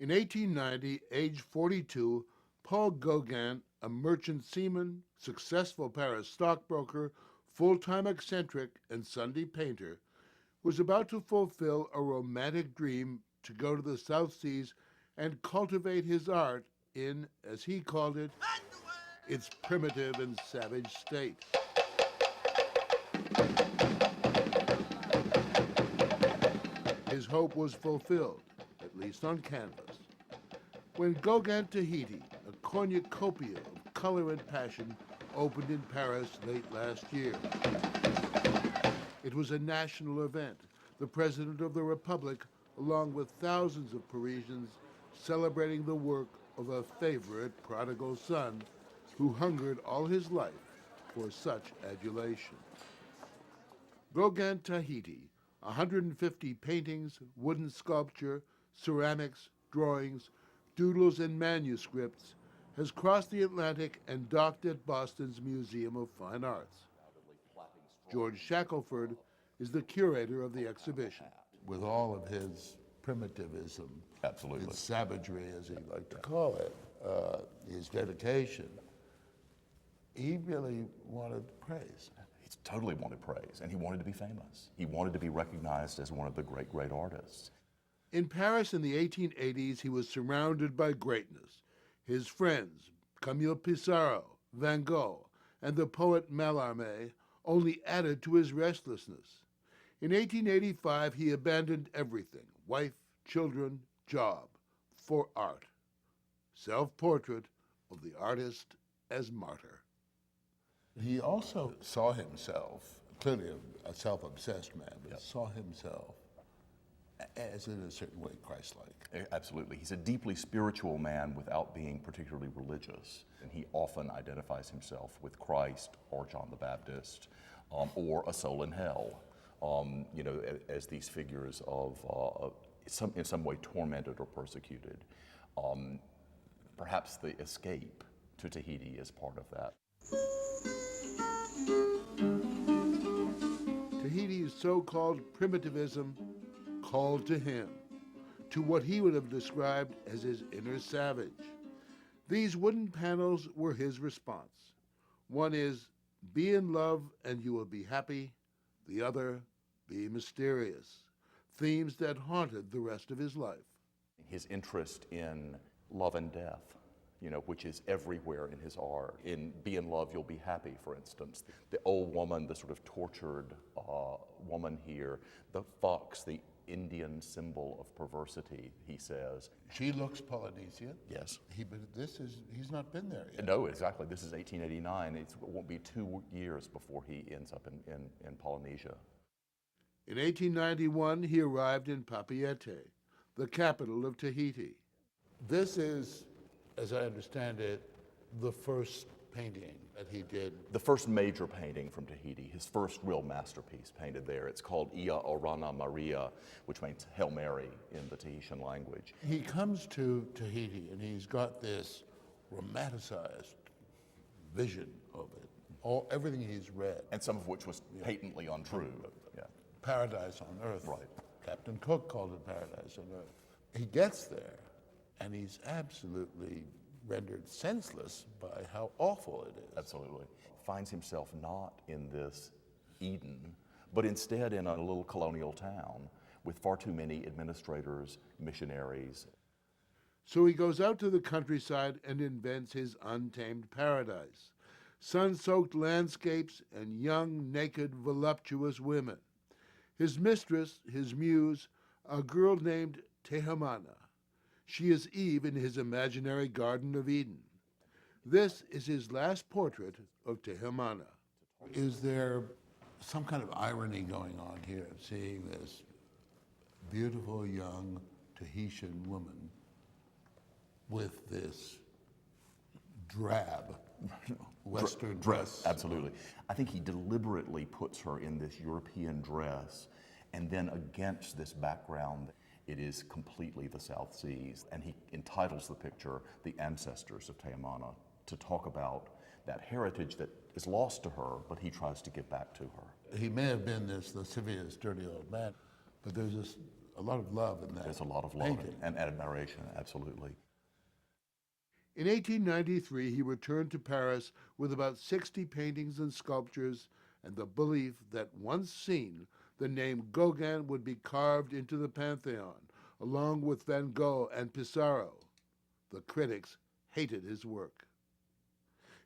In 1890, age 42, Paul Gauguin, a merchant seaman, successful Paris stockbroker, full-time eccentric, and Sunday painter, was about to fulfill a romantic dream to go to the South Seas and cultivate his art in, as he called it, its primitive and savage state. His hope was fulfilled, at least on canvas. When Gauguin Tahiti, a cornucopia of color and passion, opened in Paris late last year. It was a national event. The President of the Republic, along with thousands of Parisians, celebrating the work of a favorite prodigal son who hungered all his life for such adulation. Gauguin Tahiti, 150 paintings, wooden sculpture, ceramics, drawings, doodles, and manuscripts, has crossed the Atlantic and docked at Boston's Museum of Fine Arts. George Shackelford is the curator of the exhibition. With all of his primitivism, Absolutely. his savagery, as he liked to call it, his dedication, he really wanted praise. He totally wanted praise, and he wanted to be famous. He wanted to be recognized as one of the great, great artists. In Paris in the 1880s, he was surrounded by greatness. His friends, Camille Pissarro, Van Gogh, and the poet Mallarmé, only added to his restlessness. In 1885, he abandoned everything, wife, children, job, for art. Self-portrait of the artist as martyr. He also saw himself, clearly a self-obsessed man, but saw himself as in a certain way Christ-like. Absolutely. He's a deeply spiritual man without being particularly religious. And he often identifies himself with Christ or John the Baptist or a soul in hell, as these figures of, in some way, tormented or persecuted. Perhaps the escape to Tahiti is part of that. Tahiti's so-called primitivism called to him, to what he would have described as his inner savage. These wooden panels were his response. One is, be in love and you will be happy. The other, be mysterious. Themes that haunted the rest of his life. His interest in love and death, which is everywhere in his art. In Be in Love, You'll Be Happy, for instance. The old woman, the sort of tortured woman here, the fox, the Indian symbol of perversity, he says. She looks Polynesian. Yes. But he's not been there yet. No, exactly. This is 1889. It won't be 2 years before he ends up in Polynesia. In 1891, he arrived in Papeete, the capital of Tahiti. This is, as I understand it, the first painting that he did. The first major painting from Tahiti, his first real masterpiece painted there. It's called Ia Orana Maria, which means Hail Mary in the Tahitian language. He comes to Tahiti and he's got this romanticized vision of it, everything he's read. And some of which was patently untrue. Yeah. Paradise on Earth. Right. Captain Cook called it Paradise on Earth. He gets there and he's absolutely rendered senseless by how awful it is. Absolutely. Finds himself not in this Eden, but instead in a little colonial town with far too many administrators, missionaries. So he goes out to the countryside and invents his untamed paradise. Sun-soaked landscapes and young, naked, voluptuous women. His mistress, his muse, a girl named Tehemana. She is Eve in his imaginary Garden of Eden. This is his last portrait of Tehemana. Is there some kind of irony going on here, seeing this beautiful young Tahitian woman with this drab Western dress? Absolutely. I think he deliberately puts her in this European dress, and then against this background, it is completely the South Seas. And he entitles the picture, The Ancestors of Tehemana, to talk about that heritage that is lost to her, but he tries to give back to her. He may have been this lascivious, dirty old man, but there's this a lot of love in that. There's a lot of love painting. and admiration, absolutely. In 1893, he returned to Paris with about 60 paintings and sculptures and the belief that once seen, the name Gauguin would be carved into the Pantheon, along with Van Gogh and Pissarro. The critics hated his work.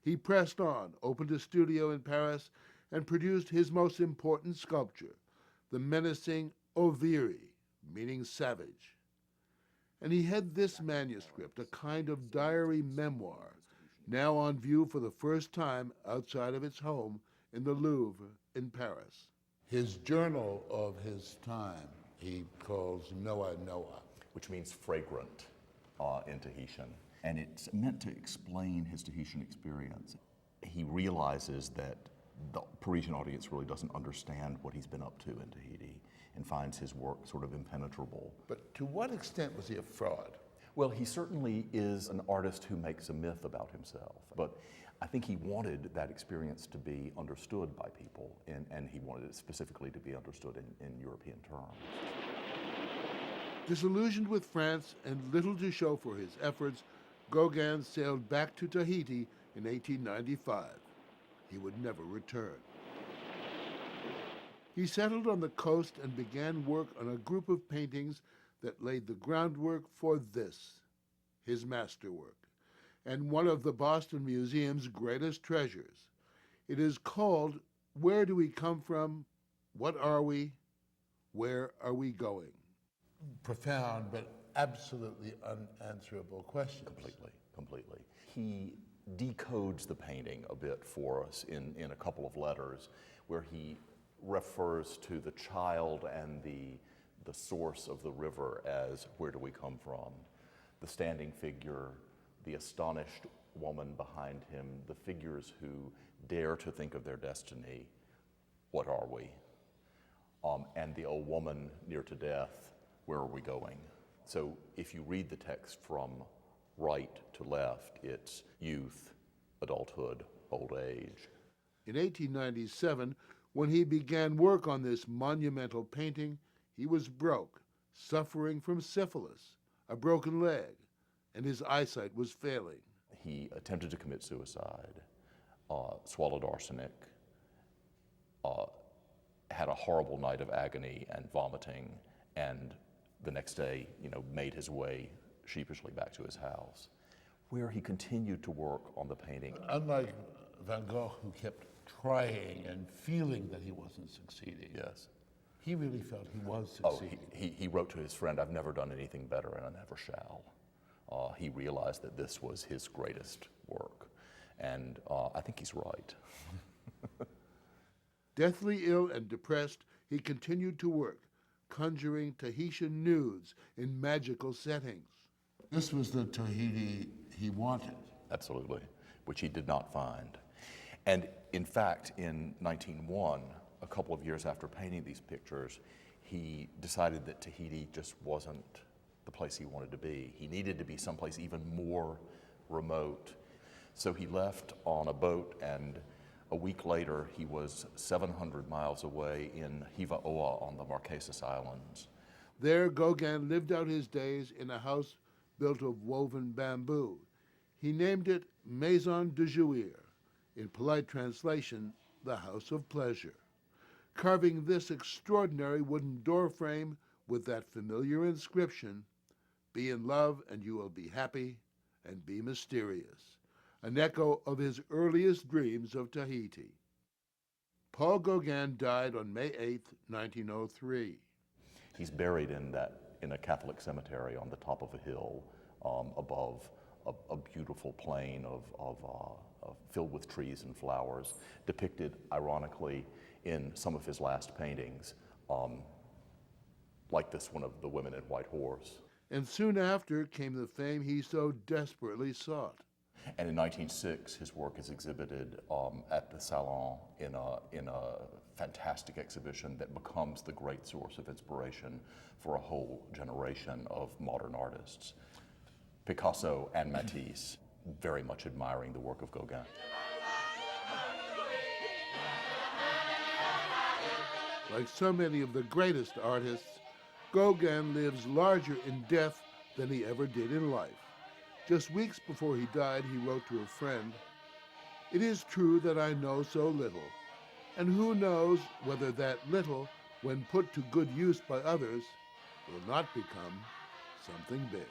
He pressed on, opened a studio in Paris, and produced his most important sculpture, the menacing Oviri, meaning savage. And he had this manuscript, a kind of diary memoir, now on view for the first time outside of its home in the Louvre in Paris. His journal of his time, he calls Noa Noa. Which means fragrant in Tahitian. And it's meant to explain his Tahitian experience. He realizes that the Parisian audience really doesn't understand what he's been up to in Tahiti and finds his work sort of impenetrable. But to what extent was he a fraud? Well, he certainly is an artist who makes a myth about himself, but I think he wanted that experience to be understood by people, and he wanted it specifically to be understood in European terms. Disillusioned with France and little to show for his efforts, Gauguin sailed back to Tahiti in 1895. He would never return. He settled on the coast and began work on a group of paintings that laid the groundwork for this, his masterwork, and one of the Boston Museum's greatest treasures. It is called Where Do We Come From? What Are We? Where Are We Going? Profound, but absolutely unanswerable questions. Completely. He decodes the painting a bit for us in a couple of letters where he refers to the child and the source of the river as where do we come from, the standing figure, the astonished woman behind him, the figures who dare to think of their destiny, what are we, and the old woman near to death, where are we going? So if you read the text from right to left, it's youth, adulthood, old age. In 1897, when he began work on this monumental painting, he was broke, suffering from syphilis, a broken leg, and his eyesight was failing. He attempted to commit suicide, swallowed arsenic, had a horrible night of agony and vomiting, and the next day, made his way sheepishly back to his house, where he continued to work on the painting. Unlike Van Gogh, who kept trying and feeling that he wasn't succeeding. Yes. He really felt he was succeeding. He wrote to his friend, I've never done anything better and I never shall. He realized that this was his greatest work, and I think he's right. Deathly ill and depressed, he continued to work, conjuring Tahitian nudes in magical settings. This was the Tahiti he wanted. Absolutely, which he did not find. And in fact, in 1901, a couple of years after painting these pictures, he decided that Tahiti just wasn't the place he wanted to be. He needed to be someplace even more remote. So he left on a boat, and a week later, he was 700 miles away in Hivaoa on the Marquesas Islands. There, Gauguin lived out his days in a house built of woven bamboo. He named it Maison de Jouir, in polite translation, the House of Pleasure, carving this extraordinary wooden door frame with that familiar inscription, "Be in love and you will be happy, and be mysterious," an echo of his earliest dreams of Tahiti. Paul Gauguin died on May 8, 1903. He's buried in a Catholic cemetery on the top of a hill above a beautiful plain filled with trees and flowers, depicted ironically in some of his last paintings, like this one of the women in White Horse. And soon after came the fame he so desperately sought. And in 1906, his work is exhibited at the Salon in a fantastic exhibition that becomes the great source of inspiration for a whole generation of modern artists. Picasso and Matisse very much admiring the work of Gauguin. Like so many of the greatest artists, Gauguin lives larger in death than he ever did in life. Just weeks before he died, he wrote to a friend, "It is true that I know so little, and who knows whether that little, when put to good use by others, will not become something big."